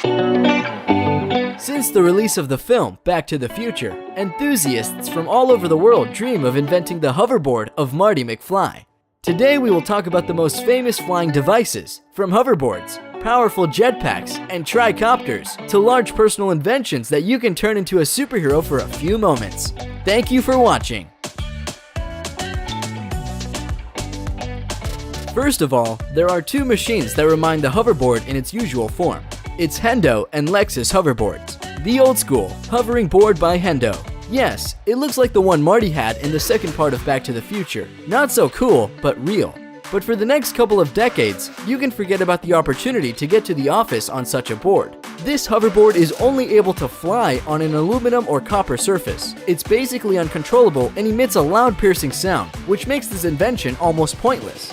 Since the release of the film Back to the Future, enthusiasts from all over the world dream of inventing the hoverboard of Marty McFly. Today we will talk about the most famous flying devices, from hoverboards, powerful jetpacks, and tricopters, to large personal inventions that you can turn into a superhero for a few moments. Thank you for watching. First of all, there are two machines that remind the hoverboard in its usual form. It's Hendo and Lexus hoverboards. The old school, hovering board by Hendo. Yes, it looks like the one Marty had in the second part of Back to the Future. Not so cool, but real. But for the next couple of decades, you can forget about the opportunity to get to the office on such a board. This hoverboard is only able to fly on an aluminum or copper surface. It's basically uncontrollable and emits a loud piercing sound, which makes this invention almost pointless.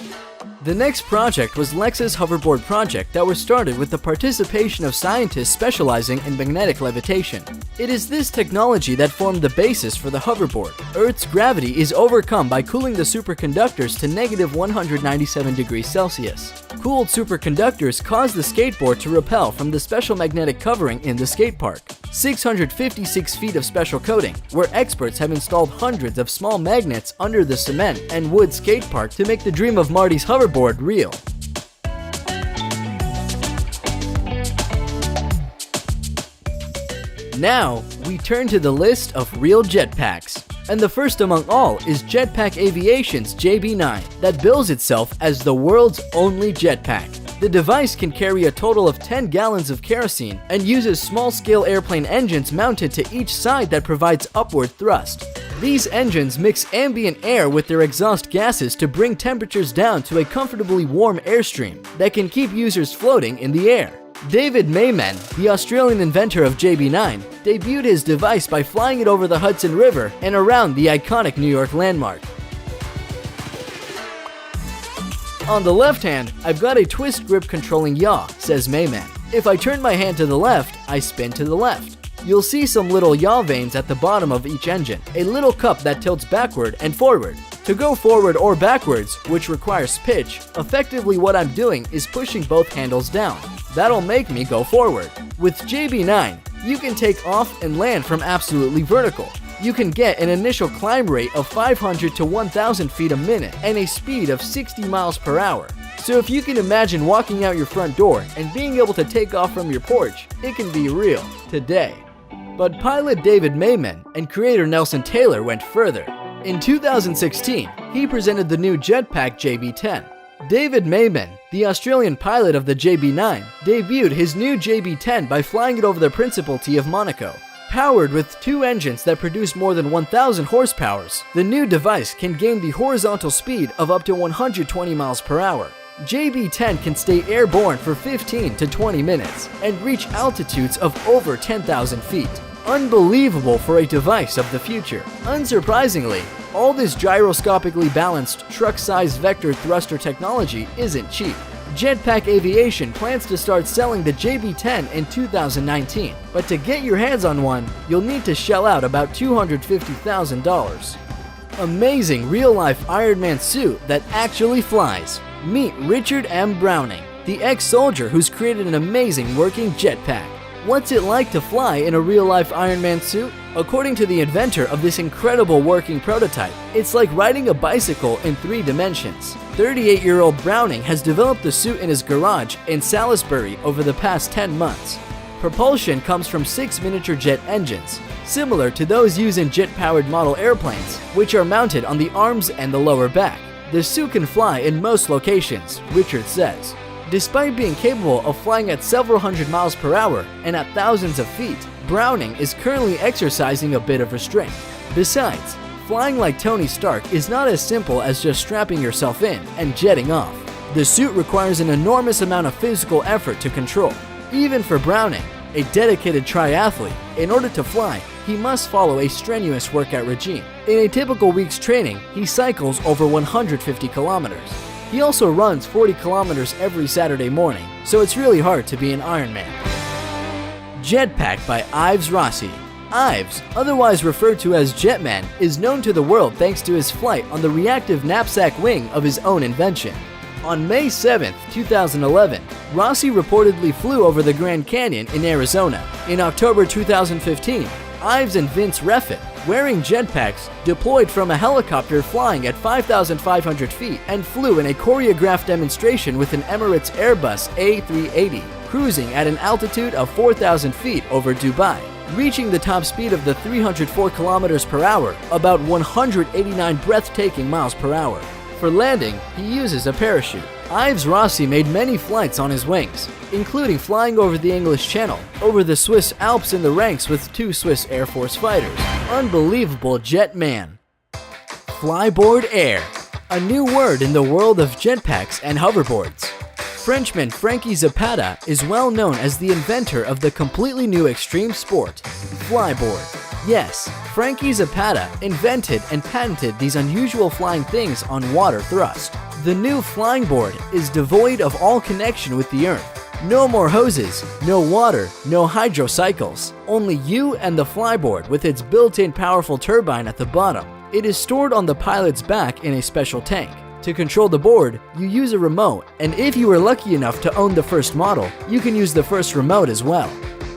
The next project was Lexus Hoverboard Project that was started with the participation of scientists specializing in magnetic levitation. It is this technology that formed the basis for the hoverboard. Earth's gravity is overcome by cooling the superconductors to negative 197 degrees Celsius. Cooled superconductors cause the skateboard to repel from the special magnetic covering in the skate park. 656 feet of special coating, where experts have installed hundreds of small magnets under the cement and wood skate park to make the dream of Marty's hoverboard real. Now, we turn to the list of real jetpacks. And the first among all is Jetpak Aviation's JB9, that bills itself as the world's only jetpack. The device can carry a total of 10 gallons of kerosene and uses small-scale airplane engines mounted to each side that provides upward thrust. These engines mix ambient air with their exhaust gases to bring temperatures down to a comfortably warm airstream that can keep users floating in the air. David Mayman, the Australian inventor of JB9, debuted his device by flying it over the Hudson River and around the iconic New York landmark. On the left hand, I've got a twist grip controlling yaw, says Mayman. If I turn my hand to the left, I spin to the left. You'll see some little yaw vanes at the bottom of each engine, a little cup that tilts backward and forward. To go forward or backwards, which requires pitch, effectively what I'm doing is pushing both handles down. That'll make me go forward. With JB9, you can take off and land from absolutely vertical. You can get an initial climb rate of 500 to 1,000 feet a minute and a speed of 60 miles per hour. So if you can imagine walking out your front door and being able to take off from your porch, it can be real today. But pilot David Mayman and creator Nelson Taylor went further. In 2016, he presented the new jetpack JB10. David Mayman, the Australian pilot of the JB9, debuted his new JB10 by flying it over the Principality of Monaco. Powered with two engines that produce more than 1,000 horsepower, the new device can gain the horizontal speed of up to 120 miles per hour. JB10 can stay airborne for 15 to 20 minutes and reach altitudes of over 10,000 feet. Unbelievable for a device of the future. Unsurprisingly, all this gyroscopically balanced truck-sized vector thruster technology isn't cheap. Jetpak Aviation plans to start selling the JB10 in 2019, but to get your hands on one, you'll need to shell out about $250,000. Amazing real-life Iron Man suit that actually flies. Meet Richard M. Browning, the ex-soldier who's created an amazing working jetpack. What's it like to fly in a real-life Iron Man suit? According to the inventor of this incredible working prototype, it's like riding a bicycle in 3 dimensions. 38-year-old Browning has developed the suit in his garage in Salisbury over the past 10 months. Propulsion comes from 6 miniature jet engines, similar to those used in jet-powered model airplanes, which are mounted on the arms and the lower back. The suit can fly in most locations, Richard says. Despite being capable of flying at several hundred miles per hour and at thousands of feet, Browning is currently exercising a bit of restraint. Besides, flying like Tony Stark is not as simple as just strapping yourself in and jetting off. The suit requires an enormous amount of physical effort to control. Even for Browning, a dedicated triathlete, in order to fly, he must follow a strenuous workout regime. In a typical week's training, he cycles over 150 kilometers. He also runs 40 kilometers every Saturday morning, so it's really hard to be an Ironman. Jetpack by Ives Rossi. Ives, otherwise referred to as Jetman, is known to the world thanks to his flight on the reactive knapsack wing of his own invention. On May 7, 2011, Rossi reportedly flew over the Grand Canyon in Arizona. In October 2015, Ives and Vince Refit, wearing jetpacks, deployed from a helicopter flying at 5,500 feet and flew in a choreographed demonstration with an Emirates Airbus A380, cruising at an altitude of 4,000 feet over Dubai, reaching the top speed of the 304 kilometers per hour, about 189 breathtaking miles per hour. For landing, he uses a parachute. Ives Rossi made many flights on his wings, including flying over the English Channel, over the Swiss Alps in the ranks with 2 Swiss Air Force fighters. Unbelievable jet man. Flyboard Air, a new word in the world of jetpacks and hoverboards. Frenchman Frankie Zapata is well known as the inventor of the completely new extreme sport, flyboard. Yes, Frankie Zapata invented and patented these unusual flying things on water thrust. The new flying board is devoid of all connection with the earth. No more hoses, no water, no hydrocycles. Only you and the flyboard with its built-in powerful turbine at the bottom. It is stored on the pilot's back in a special tank. To control the board, you use a remote, and if you are lucky enough to own the first model, you can use the first remote as well.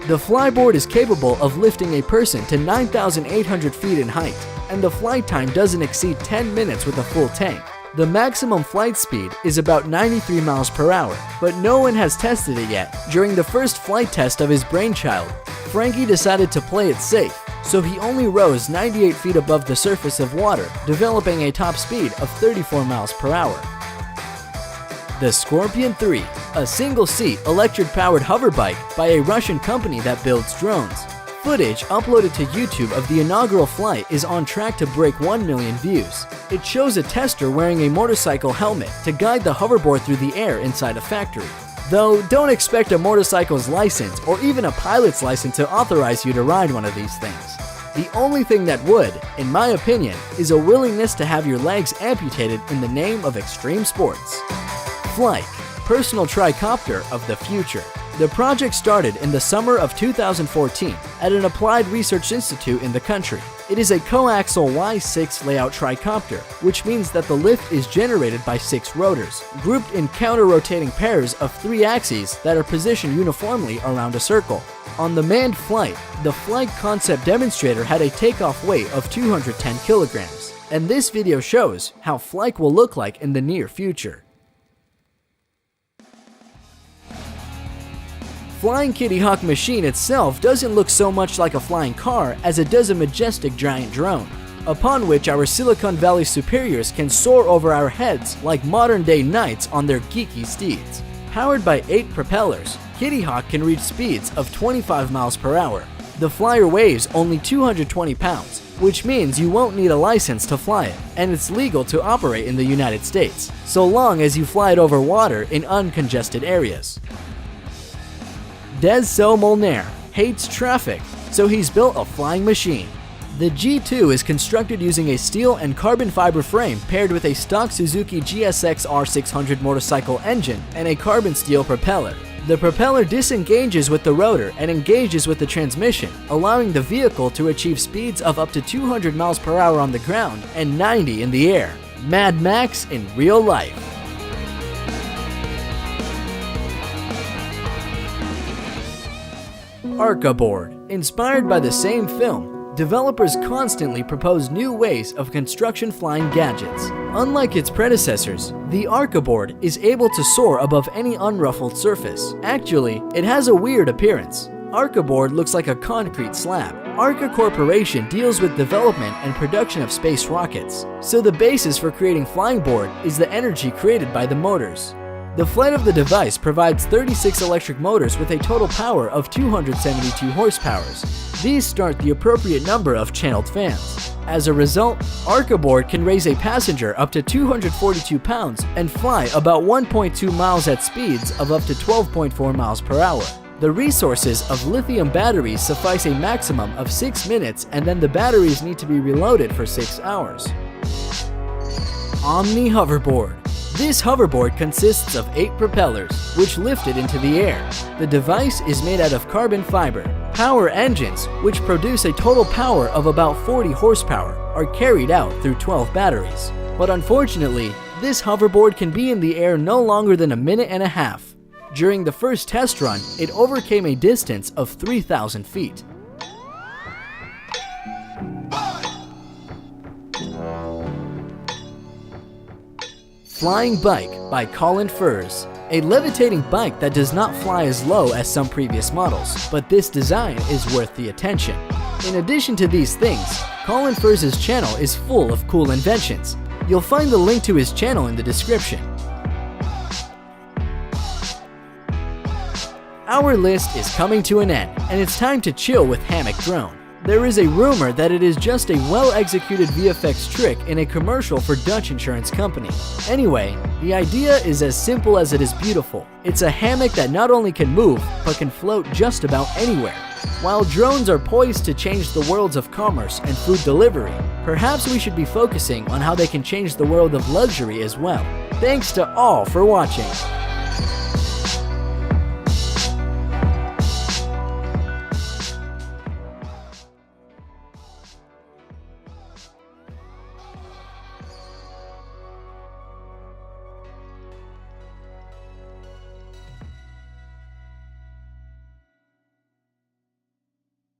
The flyboard is capable of lifting a person to 9,800 feet in height, and the flight time doesn't exceed 10 minutes with a full tank. The maximum flight speed is about 93 miles per hour, but no one has tested it yet. During the first flight test of his brainchild, Frankie decided to play it safe, so he only rose 98 feet above the surface of water, developing a top speed of 34 miles per hour. The Scorpion 3, a single-seat electric-powered hoverbike by a Russian company that builds drones. Footage uploaded to YouTube of the inaugural flight is on track to break 1 million views. It shows a tester wearing a motorcycle helmet to guide the hoverboard through the air inside a factory. Though, don't expect a motorcycle's license or even a pilot's license to authorize you to ride one of these things. The only thing that would, in my opinion, is a willingness to have your legs amputated in the name of extreme sports. Flyke, personal tricopter of the future. The project started in the summer of 2014 at an applied research institute in the country. It is a coaxial Y6 layout tricopter, which means that the lift is generated by 6 rotors, grouped in counter-rotating pairs of 3 axes that are positioned uniformly around a circle. On the manned flight, the Flyke concept demonstrator had a takeoff weight of 210 kilograms, and this video shows how Flyke will look like in the near future. Flying Kitty Hawk machine itself doesn't look so much like a flying car as it does a majestic giant drone, upon which our Silicon Valley superiors can soar over our heads like modern-day knights on their geeky steeds. Powered by 8 propellers, Kitty Hawk can reach speeds of 25 miles per hour. The flyer weighs only 220 pounds, which means you won't need a license to fly it, and it's legal to operate in the United States, so long as you fly it over water in uncongested areas. Des So Molnar hates traffic, so he's built a flying machine. The G2 is constructed using a steel and carbon fiber frame paired with a stock Suzuki GSX R600 motorcycle engine and a carbon steel propeller. The propeller disengages with the rotor and engages with the transmission, allowing the vehicle to achieve speeds of up to 200 miles per hour on the ground and 90 in the air. Mad Max in real life. Arca Board. Inspired by the same film, developers constantly propose new ways of construction flying gadgets. Unlike its predecessors, the Arca Board is able to soar above any unruffled surface. Actually, it has a weird appearance. Arca Board looks like a concrete slab. Arca Corporation deals with development and production of space rockets, so the basis for creating Flying Board is the energy created by the motors. The flight of the device provides 36 electric motors with a total power of 272 horsepower. These start the appropriate number of channeled fans. As a result, Arca Board can raise a passenger up to 242 pounds and fly about 1.2 miles at speeds of up to 12.4 miles per hour. The resources of lithium batteries suffice a maximum of 6 minutes, and then the batteries need to be reloaded for 6 hours. Omni Hoverboard. This hoverboard consists of 8 propellers, which lift it into the air. The device is made out of carbon fiber. Power engines, which produce a total power of about 40 horsepower, are carried out through 12 batteries. But unfortunately, This hoverboard can be in the air no longer than a minute and a half. During the first test run, it overcame a distance of 3,000 feet. Flying Bike by Colin Furze. A levitating bike that does not fly as low as some previous models, but this design is worth the attention. In addition to these things, Colin Furze's channel is full of cool inventions. You'll find the link to his channel in the description. Our list is coming to an end, and it's time to chill with Hammock Drone. There is a rumor that it is just a well-executed VFX trick in a commercial for Dutch insurance company. Anyway, the idea is as simple as it is beautiful. It's a hammock that not only can move, but can float just about anywhere. While drones are poised to change the worlds of commerce and food delivery, perhaps we should be focusing on how they can change the world of luxury as well. Thanks to all for watching.